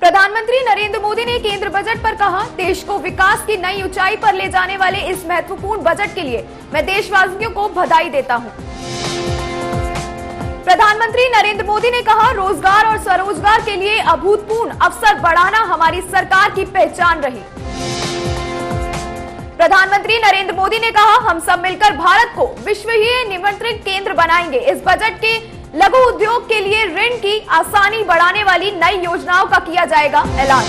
प्रधानमंत्री नरेंद्र मोदी ने केंद्र बजट पर कहा, देश को विकास की नई ऊंचाई पर ले जाने वाले इस महत्वपूर्ण बजट के लिए मैं देशवासियों को बधाई देता हूं। प्रधानमंत्री नरेंद्र मोदी ने कहा, रोजगार और स्वरोजगार के लिए अभूतपूर्व अवसर बढ़ाना हमारी सरकार की पहचान रही। प्रधानमंत्री नरेंद्र मोदी ने कहा, हम सब मिलकर भारत को विश्वसनीय निमंत्रण केंद्र बनाएंगे। इस बजट के लघु उद्योग के लिए ऋण की आसानी बढ़ाने वाली नई योजनाओं का किया जाएगा ऐलान।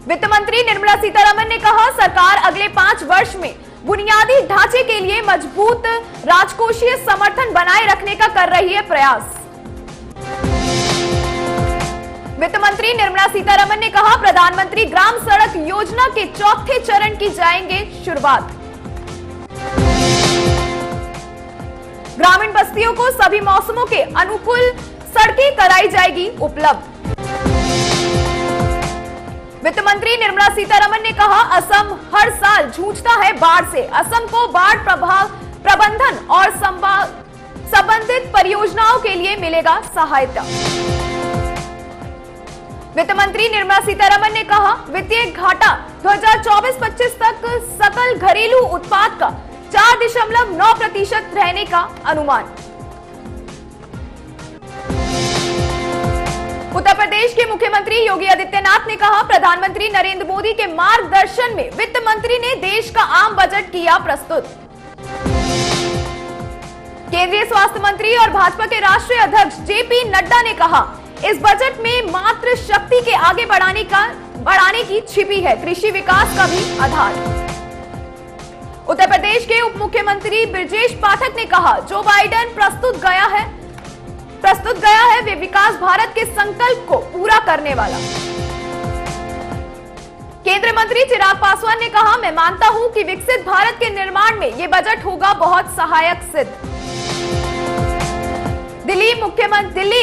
वित्त मंत्री निर्मला सीतारमण ने कहा, सरकार अगले 5 वर्ष में बुनियादी ढांचे के लिए मजबूत राजकोषीय समर्थन बनाए रखने का कर रही है प्रयास। वित्त मंत्री निर्मला सीतारमण ने कहा, प्रधानमंत्री ग्राम सड़क योजना के चौथे चरण की जाएंगे शुरुआत। ग्रामीण बस्तियों को सभी मौसमों के अनुकूल सड़कें कराई जाएगी उपलब्ध। वित्त मंत्री निर्मला सीतारमण ने कहा, असम हर साल जूझता है बाढ़ से। असम को बाढ़ प्रबंधन और संबंधित परियोजनाओं के लिए मिलेगा सहायता। वित्त मंत्री निर्मला सीतारमण ने कहा, वित्तीय घाटा 2024-25 तक सकल घरेलू उत्पाद का 4.9% रहने का अनुमान। उत्तर प्रदेश के मुख्यमंत्री योगी आदित्यनाथ ने कहा, प्रधानमंत्री नरेंद्र मोदी के मार्गदर्शन में वित्त मंत्री ने देश का आम बजट किया प्रस्तुत। केंद्रीय स्वास्थ्य मंत्री और भाजपा के राष्ट्रीय अध्यक्ष जेपी नड्डा ने कहा, इस बजट में मात्र शक्ति के आगे बढ़ाने की छिपी है कृषि विकास का भी आधार। उत्तर प्रदेश के उप मुख्यमंत्री ब्रजेश पाठक ने कहा, जो बाइडेन प्रस्तुत गया है वे विकास भारत के संकल्प को पूरा करने वाला। केंद्रीय मंत्री चिराग पासवान ने कहा, मैं मानता हूं कि विकसित भारत के निर्माण में यह बजट होगा बहुत सहायक सिद्ध। दिल्ली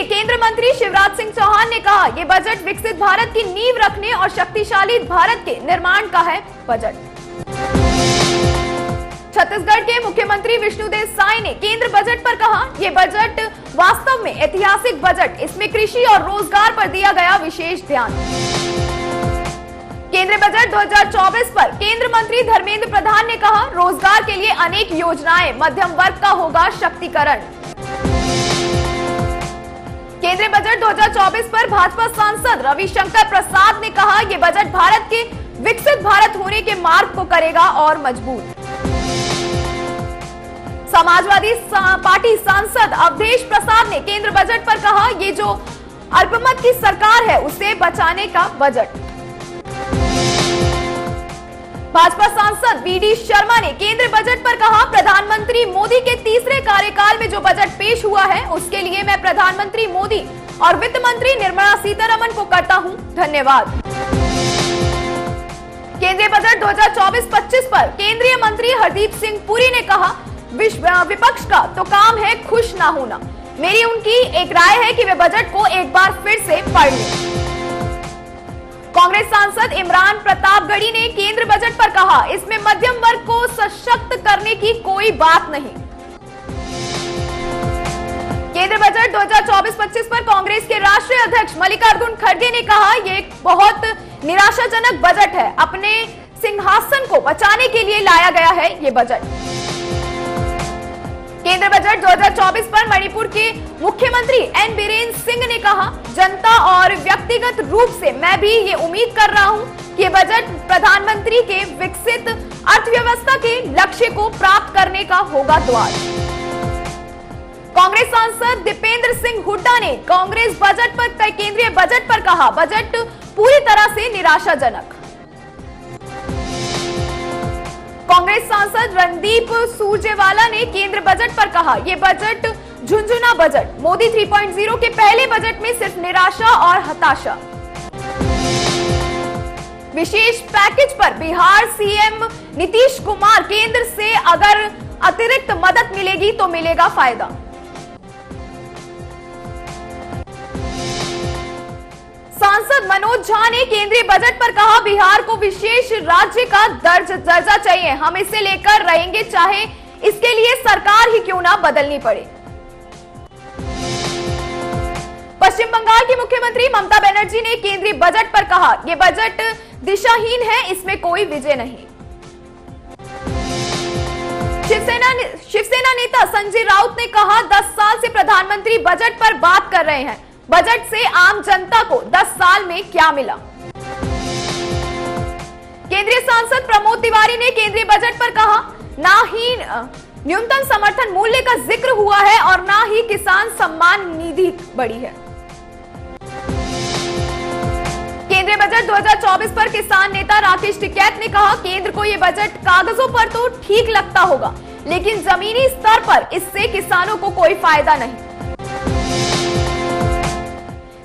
केंद्रीय मंत्री शिवराज सिंह चौहान ने कहा, यह बजट विकसित भारत की नींव रखने और शक्तिशाली भारत के निर्माण का है बजट। छत्तीसगढ़ के मुख्यमंत्री विष्णुदेव साय ने केंद्र बजट पर कहा, यह बजट वास्तव में ऐतिहासिक बजट, इसमें कृषि और रोजगार पर दिया गया विशेष ध्यान। केंद्रीय बजट 2024 पर केंद्रीय मंत्री धर्मेंद्र प्रधान ने कहा, रोजगार के लिए अनेक योजनाएं, मध्यम वर्ग का होगा शक्तिकरण। केंद्रीय बजट 2024 पर भाजपा सांसद रविशंकर प्रसाद ने कहा, यह बजट भारत के विकसित भारत होने के मार्ग को करेगा और मजबूत। समाजवादी पार्टी सांसद अवधेश प्रसाद ने केंद्र बजट पर कहा, ये जो अल्पमत की सरकार है उसे बचाने का बजट। भाजपा सांसद बीडी शर्मा ने केंद्र बजट पर कहा, प्रधानमंत्री मोदी के तीसरे कार्यकाल में जो बजट पेश हुआ है उसके लिए मैं प्रधानमंत्री मोदी और वित्त मंत्री निर्मला सीतारमण को करता हूं धन्यवाद। केंद्रीय बजट 2024-25 पर केंद्रीय मंत्री हरदीप सिंह पुरी ने कहा, विपक्ष का तो काम है खुश ना होना। मेरी उनकी एक राय है कि वे बजट को एक बार फिर से पढ़ लें। कांग्रेस सांसद इमरान प्रतापगढ़ी ने केंद्र बजट पर कहा, इसमें मध्यम वर्ग को सशक्त करने की कोई बात नहीं। केंद्र बजट 2024-25 पर कांग्रेस के राष्ट्रीय अध्यक्ष मल्लिकार्जुन खड़गे ने कहा, यह एक बहुत निराशाजनक बजट है। अपने सिंहासन को बचाने के लिए लाया गया है ये बजट। केंद्र बजट 2024 पर मणिपुर के मुख्यमंत्री एन बीरेन सिंह ने कहा, जनता और व्यक्तिगत रूप से मैं भी ये उम्मीद कर रहा हूं कि ये बजट प्रधानमंत्री के विकसित अर्थव्यवस्था के लक्ष्य को प्राप्त करने का होगा द्वार। कांग्रेस सांसद दीपेंद्र सिंह हुड्डा ने कांग्रेस बजट पर केंद्रीय बजट पर कहा, बजट पूरी तरह से निराशाजनक। कांग्रेस सांसद रणदीप सुरजेवाला ने केंद्र बजट पर कहा, यह बजट झुंझुना बजट, मोदी 3.0 के पहले बजट में सिर्फ निराशा और हताशा। विशेष पैकेज पर बिहार सीएम नीतीश कुमार, केंद्र से अगर अतिरिक्त मदद मिलेगी तो मिलेगा फायदा। सांसद मनोज झा ने केंद्रीय बजट पर कहा, बिहार को विशेष राज्य का दर्जा चाहिए, हम इसे लेकर रहेंगे चाहे इसके लिए सरकार ही क्यों ना बदलनी पड़े। पश्चिम बंगाल की मुख्यमंत्री ममता बनर्जी ने केंद्रीय बजट पर कहा, यह बजट दिशाहीन है, इसमें कोई विजय नहीं। शिवसेना नेता संजय राउत ने कहा, 10 साल से प्रधानमंत्री बजट पर बात कर रहे हैं, बजट से आम जनता को 10 साल में क्या मिला। केंद्रीय सांसद प्रमोद तिवारी ने केंद्रीय बजट पर कहा, ना ही न्यूनतम समर्थन मूल्य का जिक्र हुआ है और ना ही किसान सम्मान निधि बढ़ी है। केंद्रीय बजट 2024 पर किसान नेता राकेश टिकैत ने कहा, केंद्र को यह बजट कागजों पर तो ठीक लगता होगा, लेकिन जमीनी स्तर पर इससे किसानों को कोई फायदा नहीं।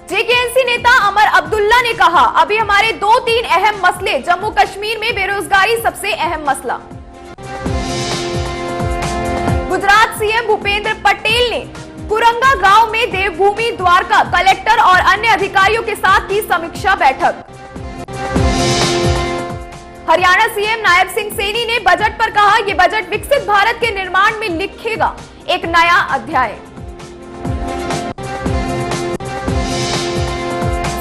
जेकेएनसी नेता अमर अब्दुल्ला ने कहा, अभी हमारे 2-3 अहम मसले, जम्मू कश्मीर में बेरोजगारी सबसे अहम मसला। गुजरात सीएम भूपेंद्र पटेल ने कुरंगा गांव में देवभूमि द्वारका कलेक्टर और अन्य अधिकारियों के साथ की समीक्षा बैठक। हरियाणा सीएम नायब सिंह सैनी ने बजट पर कहा, यह बजट विकसित भारत के निर्माण में लिखेगा एक नया अध्याय।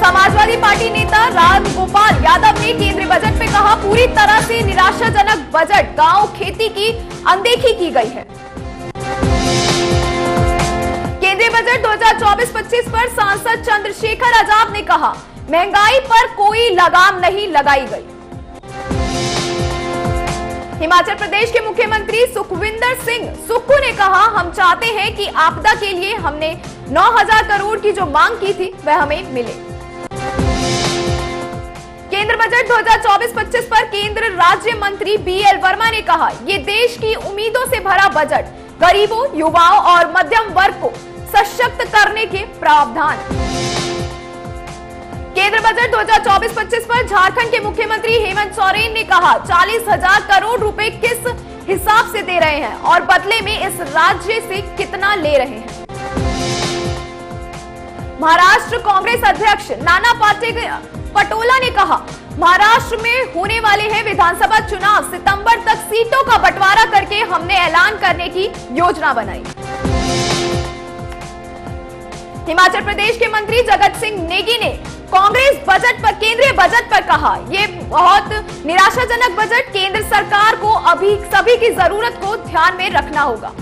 समाजवादी पार्टी नेता राम गोपाल यादव ने केंद्रीय बजट पे कहा, पूरी तरह से निराशाजनक बजट, गांव खेती की अनदेखी की गई है। केंद्रीय बजट 2024-25 पर सांसद चंद्रशेखर आजाद ने कहा, महंगाई पर कोई लगाम नहीं लगाई गई। हिमाचल प्रदेश के मुख्यमंत्री सुखविंदर सिंह सुक्खू ने कहा, हम चाहते हैं कि आपदा के लिए हमने 9,000 करोड़ की जो मांग की थी वह हमें मिले। केंद्र बजट 2024-25 पर केंद्र राज्य मंत्री बीएल वर्मा ने कहा, ये देश की उम्मीदों से भरा बजट गरीबों, युवाओं और मध्यम वर्ग को सशक्त करने के प्रावधान। केंद्र बजट 2024-25 पर झारखंड के मुख्यमंत्री हेमंत सोरेन ने कहा, 40,000 करोड़ रुपए किस हिसाब से दे रहे हैं और बदले में इस राज्य से कितना ले रहे हैं। महाराष्ट्र कांग्रेस अध्यक्ष नाना पटोला ने कहा, महाराष्ट्र में होने वाले हैं विधानसभा चुनाव, सितंबर तक सीटों का बंटवारा करके हमने ऐलान करने की योजना बनाई। हिमाचल प्रदेश के मंत्री जगत सिंह नेगी ने कांग्रेस बजट पर, केंद्रीय बजट पर कहा, यह बहुत निराशाजनक बजट, केंद्र सरकार को अभी सभी की जरूरत को ध्यान में रखना होगा।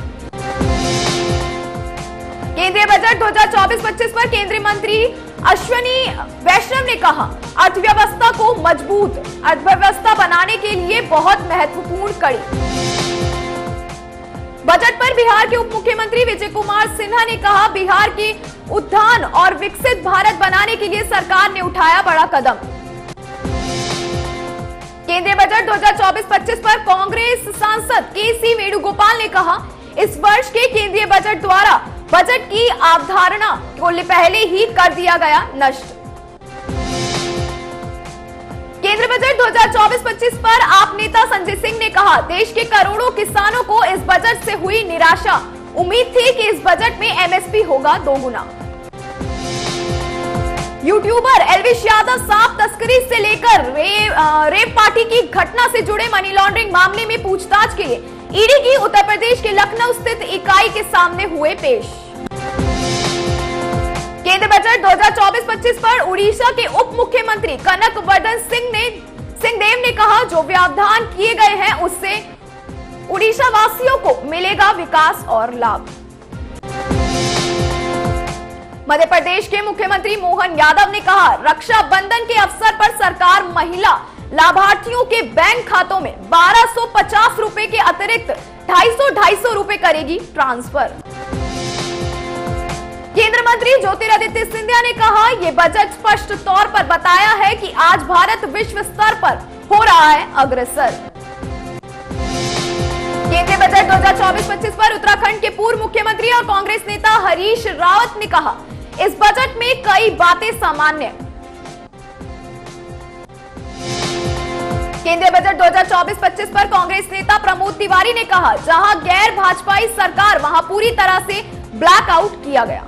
केंद्रीय बजट 2024-25 पर केंद्रीय मंत्री अश्विनी वैष्णव ने कहा, अर्थव्यवस्था को मजबूत अर्थव्यवस्था बनाने के लिए बहुत महत्वपूर्ण कड़ी। बजट पर बिहार के उप मुख्यमंत्री विजय कुमार सिन्हा ने कहा, बिहार के उत्थान और विकसित भारत बनाने के लिए सरकार ने उठाया बड़ा कदम। केंद्रीय बजट 2024-25 पर कांग्रेस सांसद केसी वेणुगोपाल ने कहा, इस वर्ष के केंद्रीय बजट द्वारा बजट की अवधारणा को पहले ही कर दिया गया नष्ट। केंद्र बजट 2024-25 पर आप नेता संजय सिंह ने कहा, देश के करोड़ों किसानों को इस बजट से हुई निराशा, उम्मीद थी कि इस बजट में एमएसपी होगा 2 गुना। यूट्यूबर एल्विश यादव सांप तस्करी से लेकर रेप पार्टी की घटना से जुड़े मनी लॉन्ड्रिंग मामले में पूछताछ के लिए ईडी की उत्तर प्रदेश के लखनऊ स्थित इकाई के सामने हुए पेश। केंद्र बजट 2024-25 पर उड़ीसा के उप मुख्यमंत्री कनक वर्धन सिंहदेव ने कहा, जो व्यवधान किए गए हैं उससे उड़ीसा वासियों को मिलेगा विकास और लाभ। मध्य प्रदेश के मुख्यमंत्री मोहन यादव ने कहा, रक्षाबंधन के अवसर पर सरकार महिला लाभार्थियों के बैंक खातों में 1250 रुपए के अतिरिक्त 250 रुपए करेगी ट्रांसफर। केंद्रीय मंत्री ज्योतिरादित्य सिंधिया ने कहा, यह बजट स्पष्ट तौर पर बताया है कि आज भारत विश्व स्तर पर हो रहा है अग्रसर। केंद्रीय बजट 2024-25 पर उत्तराखंड के पूर्व मुख्यमंत्री और कांग्रेस नेता हरीश रावत ने कहा, इस बजट में कई बातें सामान्य। केंद्रीय बजट 2024-25 पर कांग्रेस नेता प्रमोद तिवारी ने कहा, जहां गैर भाजपाई सरकार वहां पूरी तरह से ब्लैकआउट किया गया।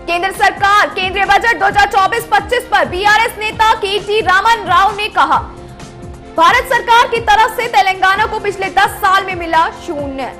केंद्र सरकार केंद्रीय बजट 2024-25 पर बीआरएस नेता केटी रामन राव ने कहा, भारत सरकार की तरफ से तेलंगाना को पिछले 10 साल में मिला 0।